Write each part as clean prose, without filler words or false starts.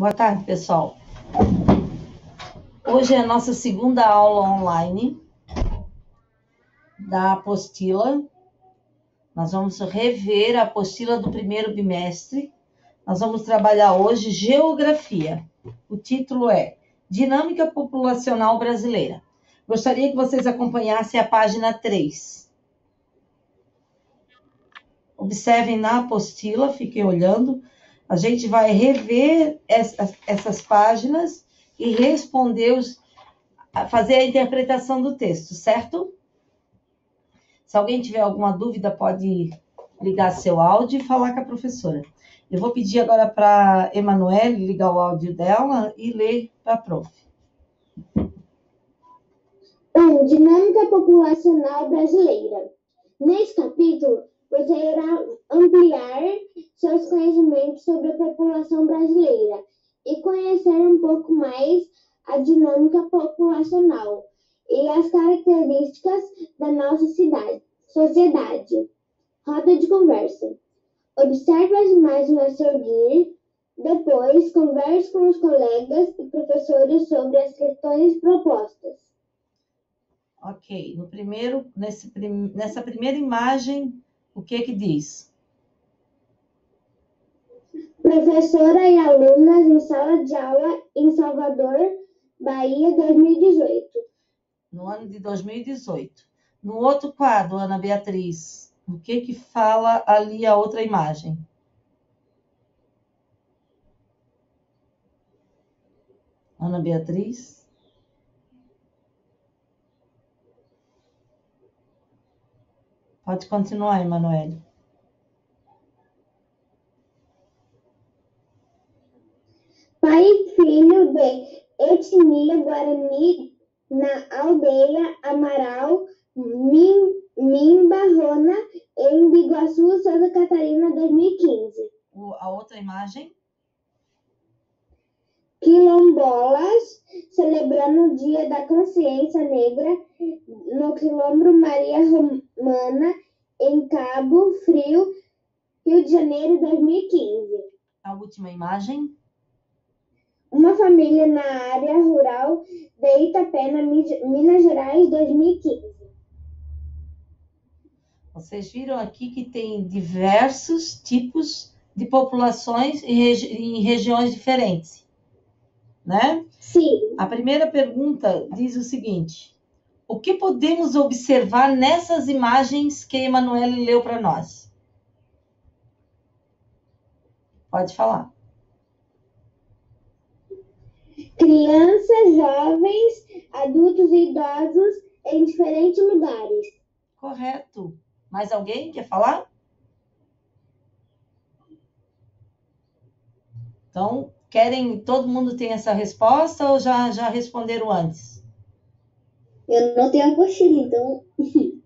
Boa tarde, pessoal. Hoje é a nossa segunda aula online da apostila. Nós vamos rever a apostila do primeiro bimestre. Nós vamos trabalhar hoje geografia. O título é Dinâmica Populacional Brasileira. Gostaria que vocês acompanhassem a página 3. Observem na apostila, fiquem olhando. A gente vai rever essas páginas e responder, fazer a interpretação do texto, certo? Se alguém tiver alguma dúvida, pode ligar seu áudio e falar com a professora. Eu vou pedir agora para a Emanuele ligar o áudio dela e ler para a prof. Dinâmica populacional brasileira. Neste capítulo, você irá ampliar seus conhecimentos sobre a população brasileira e conhecer um pouco mais a dinâmica populacional e as características da nossa sociedade. Roda de conversa. Observe as imagens a seguir. Depois, converse com os colegas e professores sobre as questões propostas. Ok, nessa primeira imagem, o que diz? Professora e alunas em sala de aula em Salvador, Bahia, 2018. No ano de 2018. No outro quadro, Ana Beatriz, o que fala ali a outra imagem? Ana Beatriz? Pode continuar, Emanuele. Pai e filho de etnia Guarani na aldeia Amaral, Mimbarrona, em Biguaçu, Santa Catarina, 2015. A outra imagem? Quilombolas celebrando o Dia da Consciência Negra no Quilombo Maria Romana, em Cabo Frio, Rio de Janeiro, 2015. A última imagem? Uma família na área rural de Itapena, Minas Gerais, 2015. Vocês viram aqui que tem diversos tipos de populações em regiões diferentes, né? Sim. A primeira pergunta diz o seguinte: o que podemos observar nessas imagens que a Emanuele leu para nós? Pode falar. Crianças, jovens, adultos e idosos em diferentes lugares. Correto. Mais alguém quer falar? Então, todo mundo tem essa resposta ou já responderam antes? Eu não tenho apostila, então...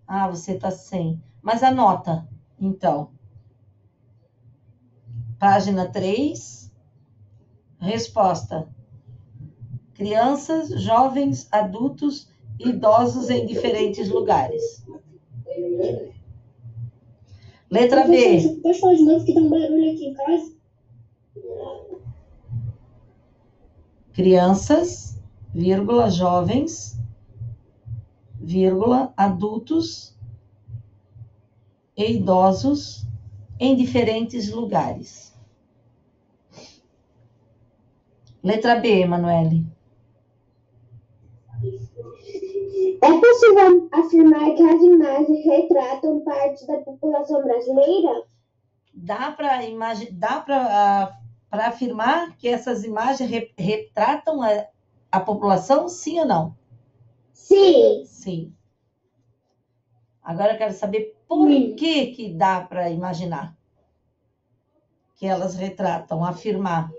Ah, você está sem. Mas anota, então. Página 3. Resposta. Crianças, jovens, adultos e idosos em diferentes lugares. Letra B. Você pode falar de novo que tem um barulho aqui em casa? Crianças, vírgula, jovens, vírgula, adultos e idosos em diferentes lugares. Letra B, Emanuele. É possível afirmar que as imagens retratam parte da população brasileira? Dá para afirmar que essas imagens retratam a população, sim ou não? Sim. Sim. Agora eu quero saber por que dá para imaginar que elas retratam, afirmar.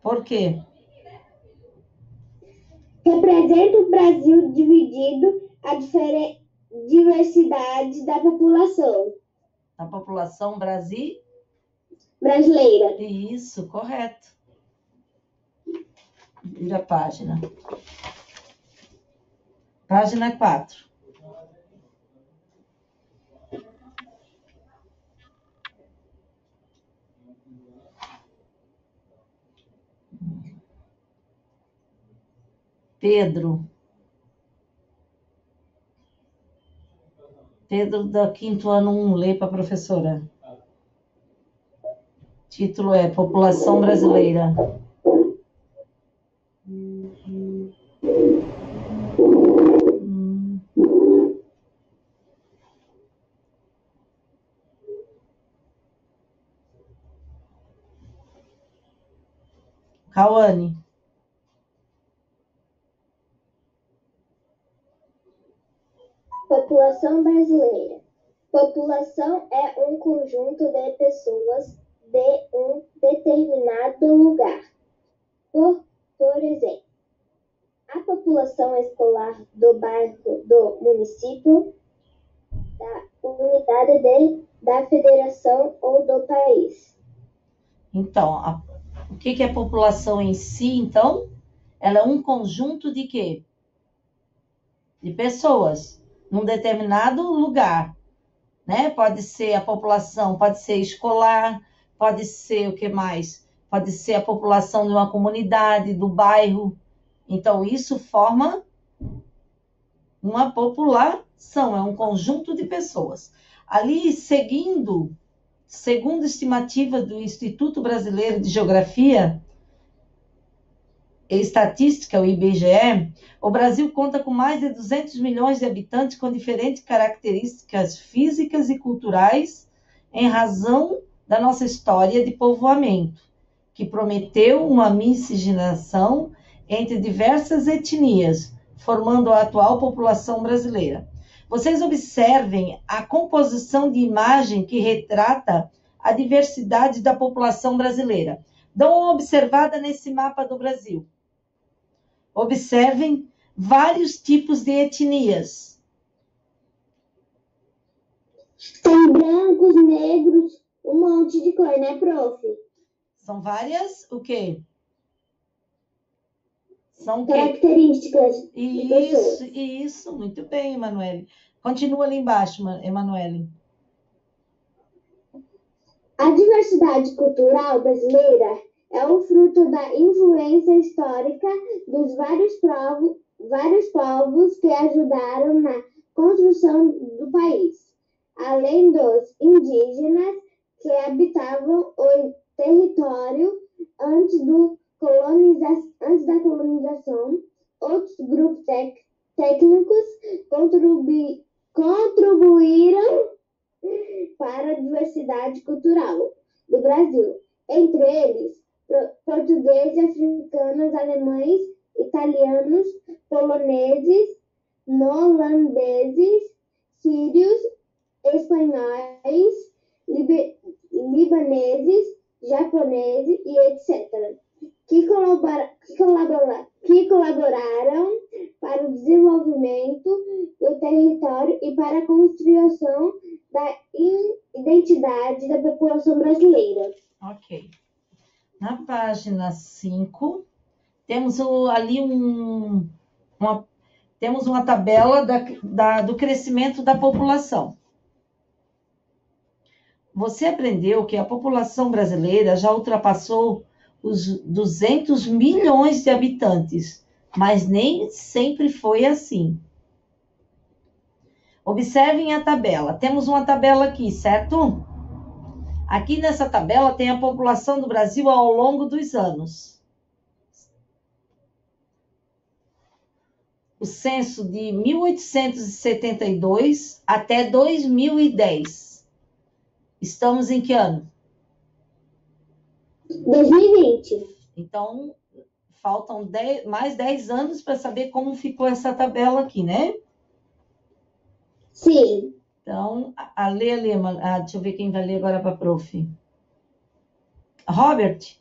Por quê? Representa o Brasil dividido, a diversidade da população. A população brasileira. Isso, correto. Vira a página. Página 4. Pedro. Pedro, da quinto ano 1, lê para a professora. Título é População Brasileira. Cauane. População brasileira. População é um conjunto de pessoas de um determinado lugar. Por exemplo, a população escolar do bairro, do município, da unidade da federação ou do país. Então, o que é população em si, então? Ela é um conjunto de quê? De pessoas, num determinado lugar, né? Pode ser a população, pode ser escolar, pode ser o que mais? Pode ser a população de uma comunidade, do bairro. Então, isso forma uma população, é um conjunto de pessoas. Ali, segundo estimativa do Instituto Brasileiro de Geografia e Estatística, o IBGE, o Brasil conta com mais de 200 milhões de habitantes com diferentes características físicas e culturais em razão da nossa história de povoamento, que prometeu uma miscigenação entre diversas etnias, formando a atual população brasileira. Vocês observem a composição de imagem que retrata a diversidade da população brasileira. Dão uma observada nesse mapa do Brasil. Observem vários tipos de etnias. Tem brancos, negros, um monte de cor, né, prof? São várias, o quê? São características de pessoas. Isso, muito bem, Emanuele. Continua ali embaixo, Emanuele. A diversidade cultural brasileira é o fruto da influência histórica dos vários povos que ajudaram na construção do país, além dos indígenas que habitavam o território antes da colonização. Outros grupos técnicos contribuíram para a diversidade cultural do Brasil, entre eles portugueses, africanos, alemães, italianos, poloneses, holandeses, sírios, espanhóis, libaneses, japoneses e etc., que colaboraram para o desenvolvimento do território e para a construção da identidade da população brasileira. Ok. Na página 5, temos ali temos uma tabela do crescimento da população. Você aprendeu que a população brasileira já ultrapassou os 200 milhões de habitantes, mas nem sempre foi assim. Observem a tabela. Temos uma tabela aqui, certo? Aqui nessa tabela tem a população do Brasil ao longo dos anos. O censo de 1872 até 2010. Estamos em que ano? 2020. Então, faltam mais 10 anos para saber como ficou essa tabela aqui, né? Sim. Então, deixa eu ver quem vai ler agora para a prof. Robert?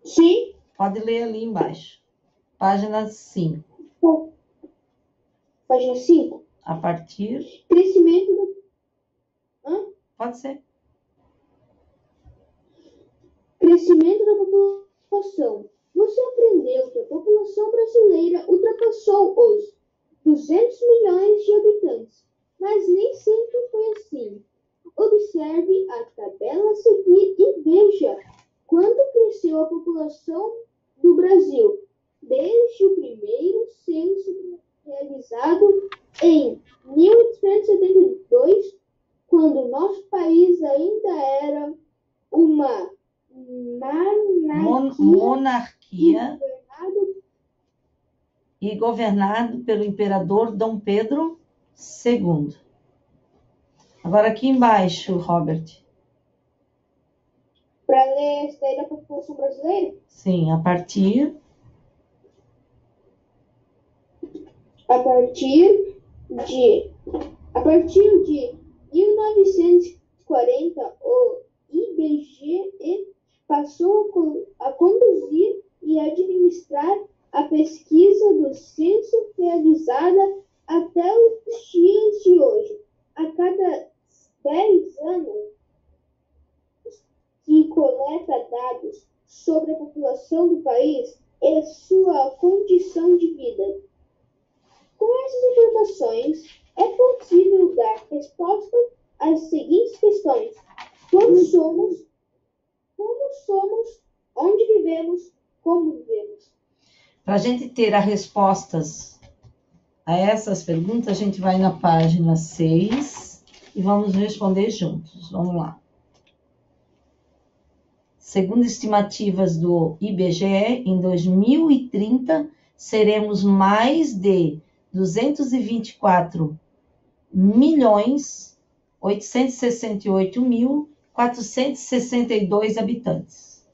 Sim. Pode ler ali embaixo. Página 5. Página 5. A partir... Crescimento do... Pode ser. Crescimento da população. Você aprendeu que a população brasileira ultrapassou os 200 milhões de habitantes, mas nem sempre foi assim. Observe a tabela a seguir e veja Quanto cresceu a população do Brasil desde o primeiro censo realizado em 1872, quando nosso país ainda era uma Monarquia governado e governado pelo imperador Dom Pedro II. Agora aqui embaixo, Robert. para ler essa daí da população brasileira? Sim, a partir A partir de 1940, o IBGE passou a conduzir e administrar a pesquisa do censo realizada até os dias de hoje. A cada 10 anos, que coleta dados sobre a população do país e sua condição de vida. Com essas informações, é possível dar resposta às seguintes questões: quantos somos, como somos, onde vivemos, como vivemos. Para a gente ter as respostas a essas perguntas, a gente vai na página 6 e vamos responder juntos. Vamos lá. Segundo estimativas do IBGE, em 2030, seremos mais de 224.868.462 habitantes.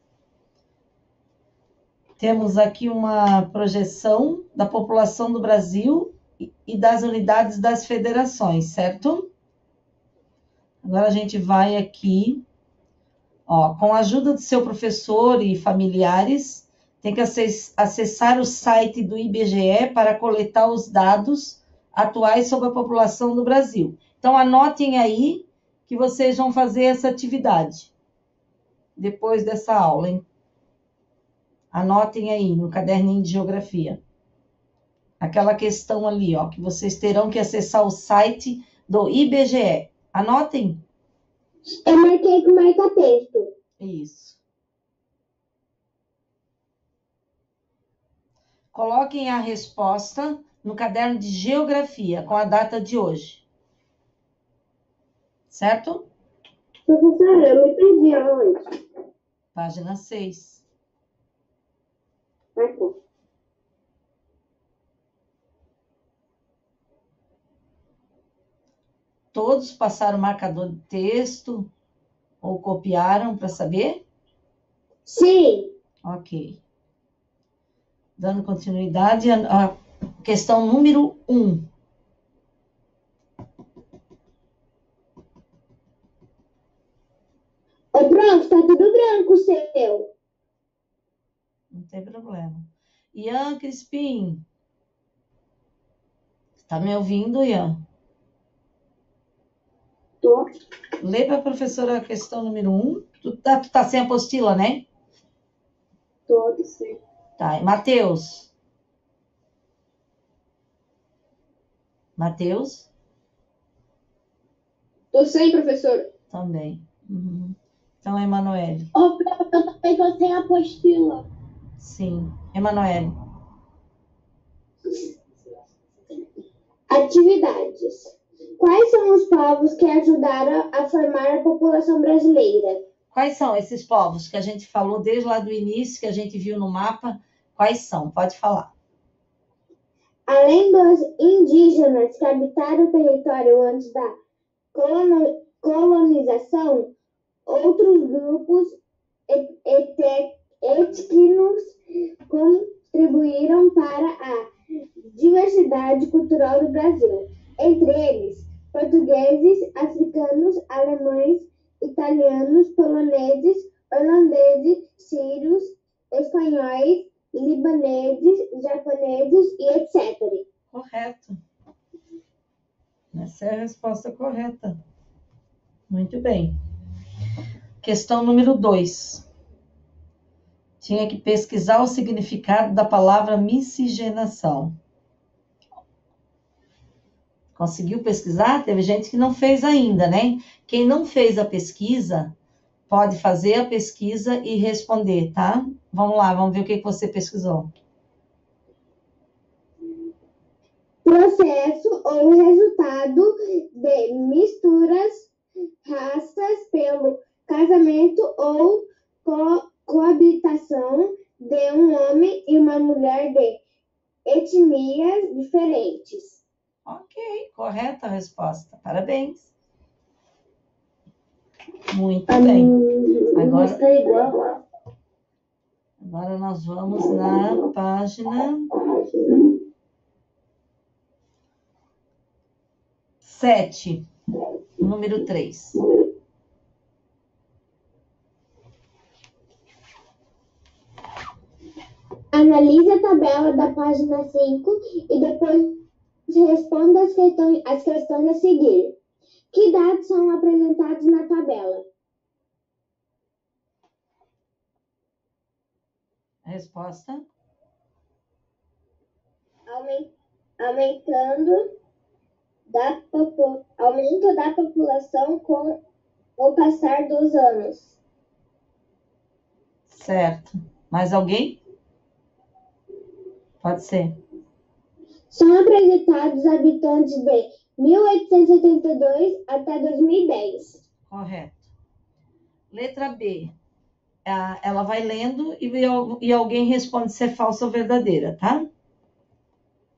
Temos aqui uma projeção da população do Brasil e das unidades das federações, certo? Agora a gente vai aqui, ó, com a ajuda do seu professor e familiares, tem que acessar o site do IBGE para coletar os dados atuais sobre a população do Brasil. Então, anotem aí que vocês vão fazer essa atividade depois dessa aula, hein? Anotem aí no caderninho de geografia. Aquela questão ali, ó, que vocês terão que acessar o site do IBGE. Anotem. Eu marquei com marca-texto. Isso. Coloquem a resposta no caderno de geografia com a data de hoje. Certo? Professora, eu me perdi aonde? Página 6. Marcou. Todos passaram o marcador de texto ou copiaram para saber? Sim. Ok. Dando continuidade à questão número 1. Ô, prof, tá tudo branco o seu. Não tem problema. Ian Crispim. Tá me ouvindo, Ian? Tô. Lê para a professora a questão número 1. Tu tá sem apostila, né? Tô, sim. Tá. E Matheus? Matheus? Tô sem, professora. Também. Uhum. Então, Emanuele. Ô, prof, eu também tô sem apostila. Sim. Emanuele. Atividades. Quais são os povos que ajudaram a formar a população brasileira? Quais são esses povos que a gente falou desde lá do início, que a gente viu no mapa? Quais são? Pode falar. Além dos indígenas que habitaram o território antes da colonização, outros grupos étnicos contribuíram para a diversidade cultural do Brasil. Entre eles, portugueses, africanos, alemães, italianos, poloneses, holandeses, sírios, espanhóis, libaneses, japoneses e etc. Correto. Essa é a resposta correta. Muito bem. Questão número 2. Tinha que pesquisar o significado da palavra miscigenação. Conseguiu pesquisar? Teve gente que não fez ainda, né? Quem não fez a pesquisa, pode fazer a pesquisa e responder, tá? Vamos lá, vamos ver o que você pesquisou. Processo ou resultado de misturas raças pelo casamento ou coabitação de um homem e uma mulher de etnias diferentes. Ok, correta a resposta. Parabéns. Muito bem. Agora nós vamos na página 7, número 3. Analise a tabela da página 5 e depois responda as questões a seguir. Que dados são apresentados na tabela? Resposta. Aumento da população com o passar dos anos. Certo. Mais alguém? Pode ser. São apresentados habitantes de 1872 até 2010. Correto. Letra B. Ela vai lendo e alguém responde se é falsa ou verdadeira, tá?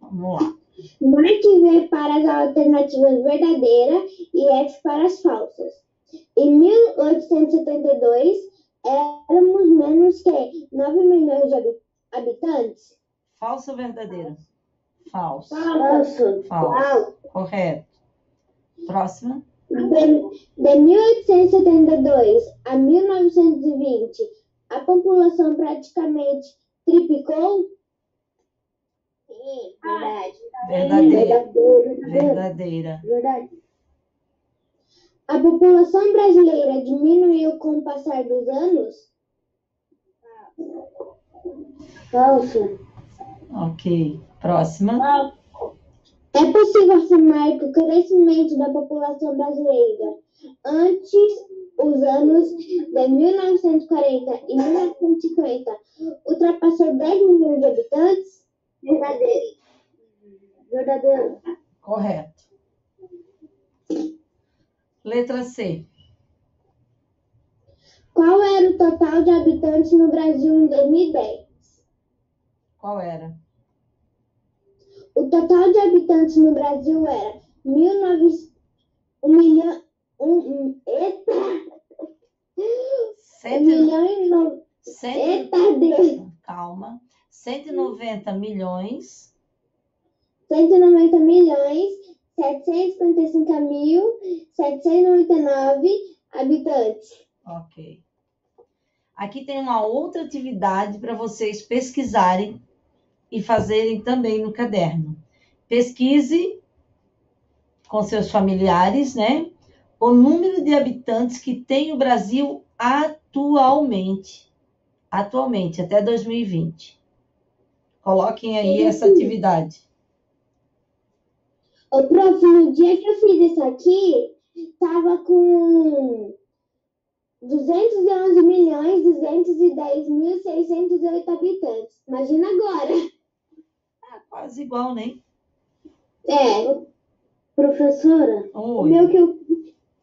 Vamos lá. Marque V para as alternativas verdadeira e F para as falsas. Em 1872, éramos menos que 9 milhões de habitantes. Falso ou verdadeira? Falso. Falso. Correto. Próxima. De 1872 a 1920, a população praticamente triplicou? Sim, verdade. Verdadeira. Verdade. A população brasileira diminuiu com o passar dos anos? Falso. Ok. Próxima. É possível afirmar que o crescimento da população brasileira antes os anos de 1940 e 1950 ultrapassou 10 milhões de habitantes? Verdadeiro. Correto. Letra C. Qual era o total de habitantes no Brasil em 2010? Qual era? O total de habitantes no Brasil era 1 milhão. Calma. 190 milhões. 190 milhões 755.799 habitantes. Ok. Aqui tem uma outra atividade para vocês pesquisarem e fazerem também no caderno. Pesquise com seus familiares, né? O número de habitantes que tem o Brasil atualmente, até 2020. Coloquem aí essa atividade. Ô, prof, no dia que eu fiz isso aqui, tava com 211.210.608 habitantes. Imagina agora. Quase igual, né? Professora, Oi. o meu que eu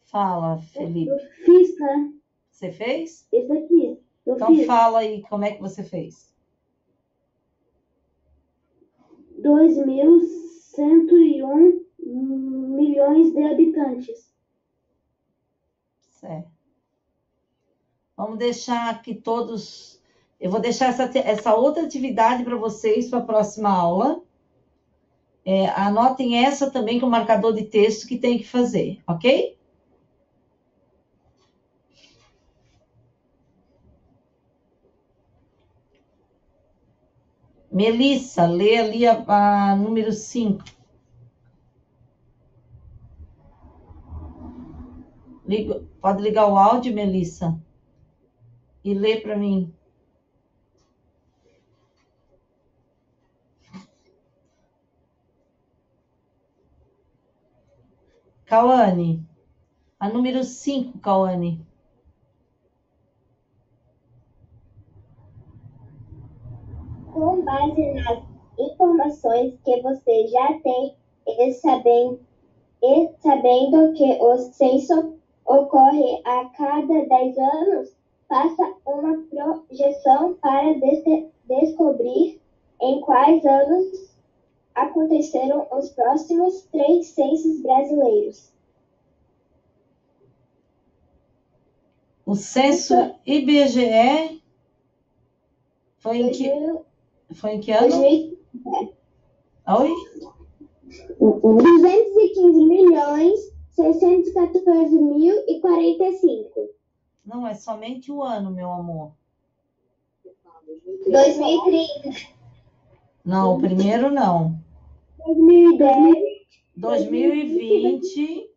Fala, Felipe. fiz, tá? Você fez? Esse aqui. Então fala aí como é que você fez. 2.101 milhões de habitantes. Certo. Vamos deixar aqui todos... Eu vou deixar essa outra atividade para vocês para a próxima aula. Anotem essa também com o marcador de texto que tem que fazer, ok? Melissa, lê ali a número 5. Pode ligar o áudio, Melissa? E lê para mim. Cauane. A número 5, Cauane. Com base nas informações que você já tem e sabendo que o censo ocorre a cada 10 anos, faça uma projeção para descobrir em quais anos acontecerão os próximos 3 censos brasileiros. O censo IBGE foi em que ano? 2000, Oi? 215.614.045. Não, é somente o ano, meu amor. 2030. Não, o primeiro não. 2010. 2020.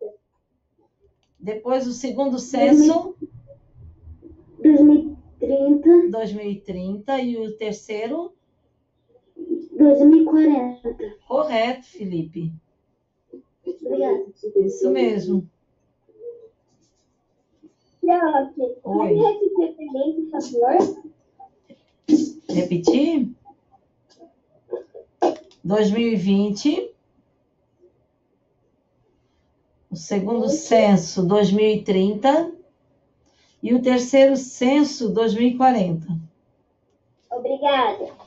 Depois o segundo censo, 2030. 2030. E o terceiro? 2040. Correto, Felipe. Obrigada. Isso mesmo. Oi. Oi. Pode repetir para mim, por favor? Repetir? 2020. O segundo censo, 2030. E o terceiro censo, 2040. Obrigada.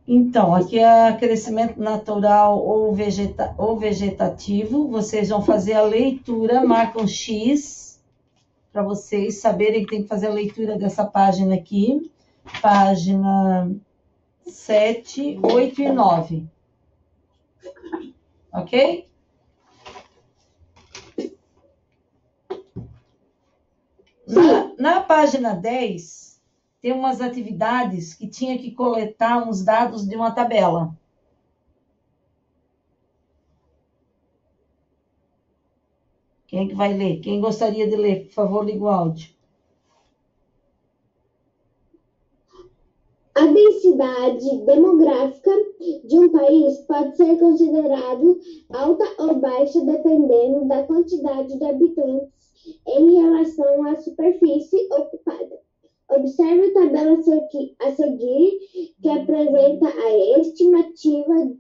Então, aqui é crescimento natural ou vegetativo. Vocês vão fazer a leitura, marcam X, para vocês saberem que tem que fazer a leitura dessa página aqui. Página 7, 8 e 9. Ok? Na página 10, tem umas atividades que tinha que coletar uns dados de uma tabela. Quem é que vai ler? Quem gostaria de ler? Por favor, liga o áudio. A densidade demográfica de um país pode ser considerado alta ou baixa dependendo da quantidade de habitantes em relação à superfície ocupada. Observe a tabela a seguir, que apresenta a estimativa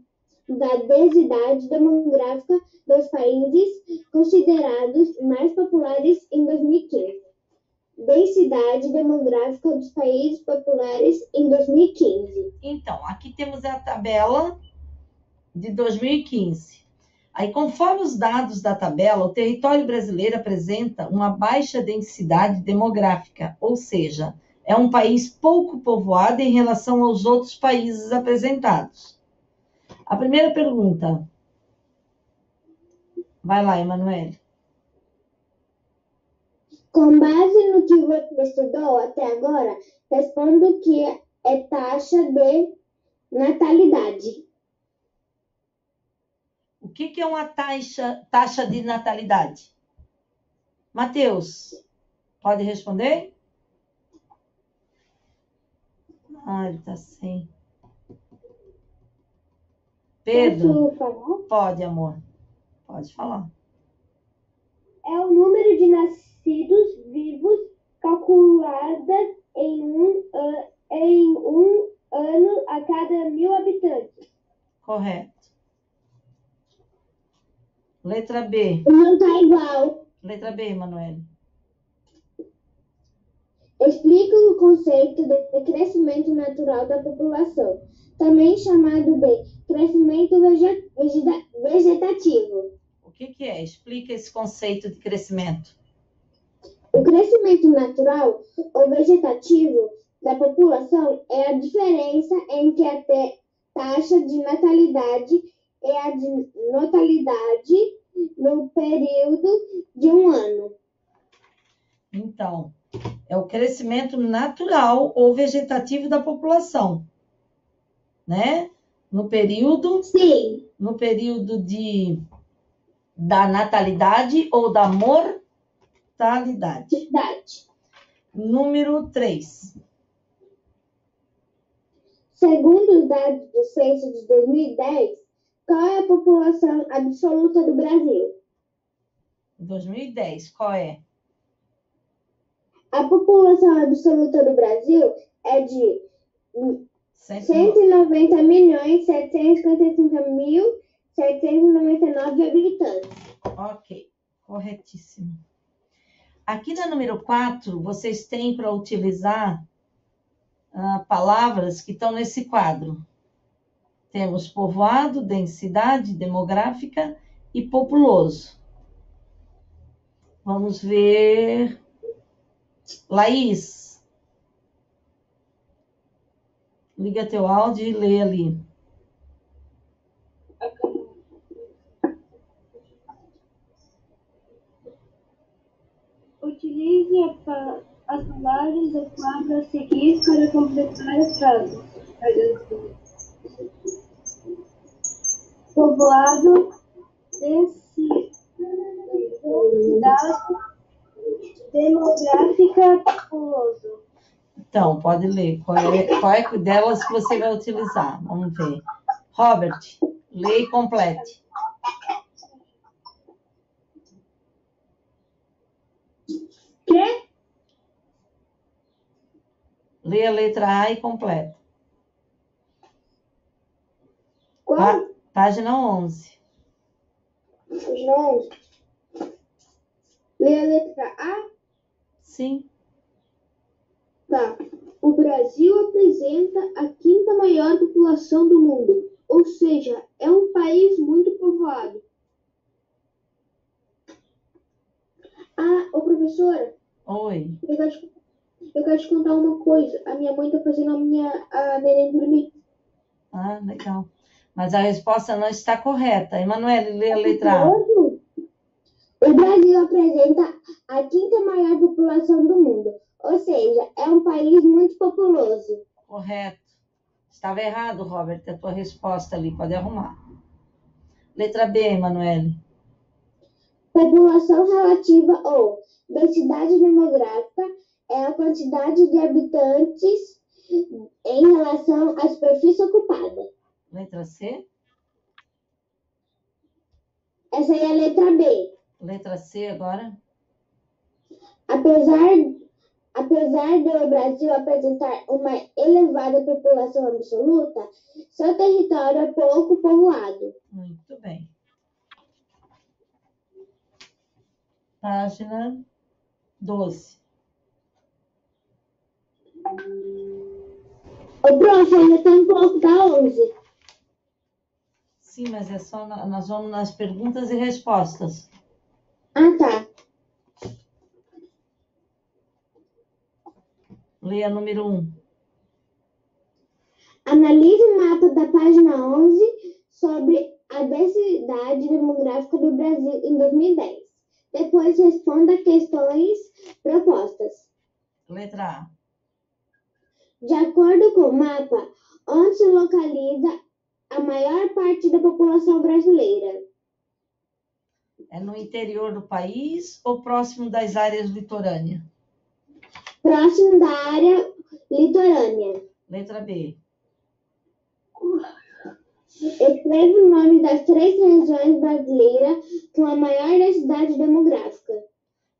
da densidade demográfica dos países considerados mais populares em 2015. Densidade demográfica dos países populares em 2015. Então, aqui temos a tabela de 2015. Aí, conforme os dados da tabela, o território brasileiro apresenta uma baixa densidade demográfica, ou seja, é um país pouco povoado em relação aos outros países apresentados. A primeira pergunta. Vai lá, Emanuele. Com base no que você estudou até agora, responda o que é taxa de natalidade. O que é uma taxa de natalidade? Matheus, pode responder? Ah, ele está sem. Pedro? Posso falar? Pode, amor. Pode falar. É o número de nascidos vivos calculada em um ano a cada 1.000 habitantes. Correto. Letra B. Não está igual. Letra B, Emanuele. Explica o conceito de crescimento natural da população, também chamado de crescimento vegetativo. O que é? Explica esse conceito de crescimento. O crescimento natural ou vegetativo da população é a diferença entre a taxa de natalidade e a de natalidade no período de um ano. Então, é o crescimento natural ou vegetativo da população, né? No período Sim. No período da natalidade ou da mortalidade. Verdade. Número 3. Segundo os dados do censo de 2010, qual é a população absoluta do Brasil? 2010, qual é? A população absoluta do Brasil é de 190.755.799 habitantes. Ok, corretíssimo. Aqui na número 4, vocês têm para utilizar palavras que estão nesse quadro. Temos povoado, densidade demográfica e populoso. Vamos ver. Laís, liga teu áudio e lê ali. Utilize as palavras do quadro a seguir para completar a frase. Povoado, densidade demográfica, populoso. Então, pode ler. Qual é delas que você vai utilizar? Vamos ver. Robert, lê e complete. Que? Lê a letra A e completa. Qual? Página 11. Página 11. Lê a letra A? Sim. Tá. O Brasil apresenta a quinta maior população do mundo, ou seja, é um país muito povoado. Ô professora, Oi. eu quero te contar uma coisa. A minha mãe tá fazendo a neném dormir. Ah, legal. Mas a resposta não está correta. Emanuele, lê a letra A. O Brasil apresenta a quinta maior população do mundo, ou seja, é um país muito populoso. Correto. Estava errado, Robert, a tua resposta ali. Pode arrumar. Letra B, Emanuele. População relativa ou densidade demográfica é a quantidade de habitantes em relação à superfície ocupada. Letra C. Essa aí é a letra B. Letra C agora. Apesar do Brasil apresentar uma elevada população absoluta, seu território é pouco povoado. Muito bem. Página 12. Ô, prof, ainda tem um pouco da 11. Sim, mas é só nós vamos nas perguntas e respostas. Ah, tá. Leia número 1. Analise o mapa da página 11 sobre a densidade demográfica do Brasil em 2010. Depois responda questões propostas. Letra A. De acordo com o mapa, onde se localiza a maior parte da população brasileira? É no interior do país ou próximo das áreas litorâneas? Próximo da área litorânea. Letra B. Escreva o nome das 3 regiões brasileiras com a maior densidade demográfica.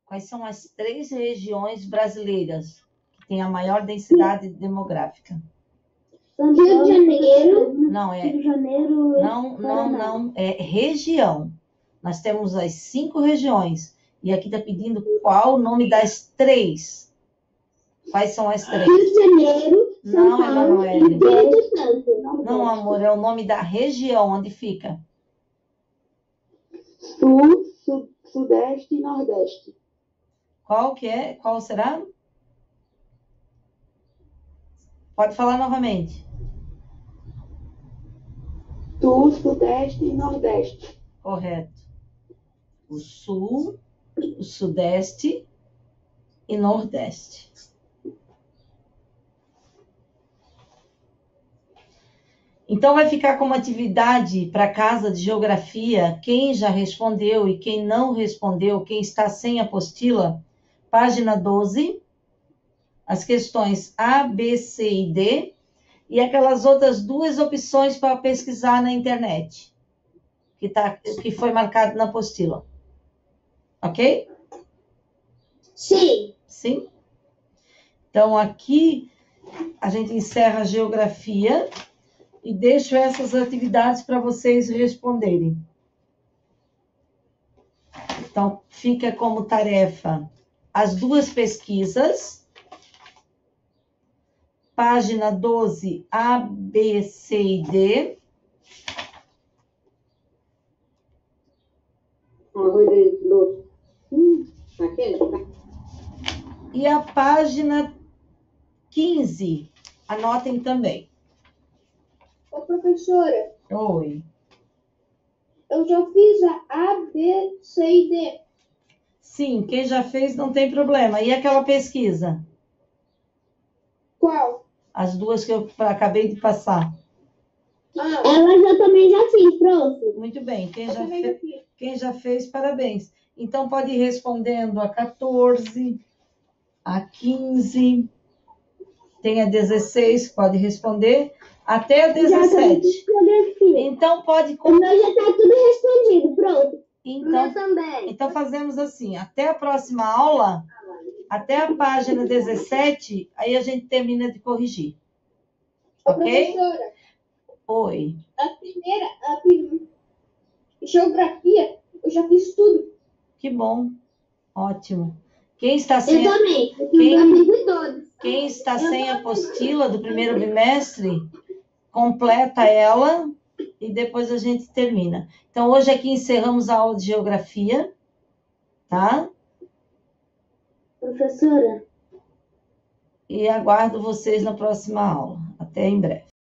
Quais são as 3 regiões brasileiras que têm a maior densidade demográfica? Rio de Janeiro. Não, é. Rio de Janeiro. Não. É região. Nós temos as 5 regiões. E aqui está pedindo qual o nome das 3. Quais são as 3? Rio de Janeiro, São Não, Paulo e Emanuele. Espírito Santo. Não, amor, é o nome da região onde fica. Sul, Sudeste e Nordeste. Qual que é? Qual será? Pode falar novamente. Sul, Sudeste e Nordeste. Correto. O Sul, o Sudeste e Nordeste. Então, vai ficar como atividade para casa de geografia, quem já respondeu e quem não respondeu, quem está sem apostila, página 12, as questões A, B, C e D, e aquelas outras 2 opções para pesquisar na internet, que foi marcado na apostila. Ok? Sim. Sim? Então, aqui a gente encerra a geografia e deixo essas atividades para vocês responderem. Então, fica como tarefa as duas pesquisas, página 12, A, B, C e D. E a página 15, anotem também. Ô, professora, Oi. eu já fiz A, B, C e D. Sim, quem já fez não tem problema. E aquela pesquisa? Qual? As duas que eu acabei de passar. Ela já também já fiz, prof. Muito bem. fiz. Quem já fez, parabéns. Então, pode ir respondendo a 14, a 15, tem a 16, pode responder, até a 17. Então, pode... O meu já está tudo respondido, pronto. Então, também. então, fazemos assim, até a próxima aula, até a página 17, aí a gente termina de corrigir. Ok? Professora, Oi. a geografia, eu já fiz tudo. Que bom. Ótimo. Quem está sem... Eu também. Quem está sem a apostila do primeiro bimestre, completa ela e depois a gente termina. Então, hoje aqui encerramos a aula de geografia, tá? Professora. E aguardo vocês na próxima aula. Até em breve.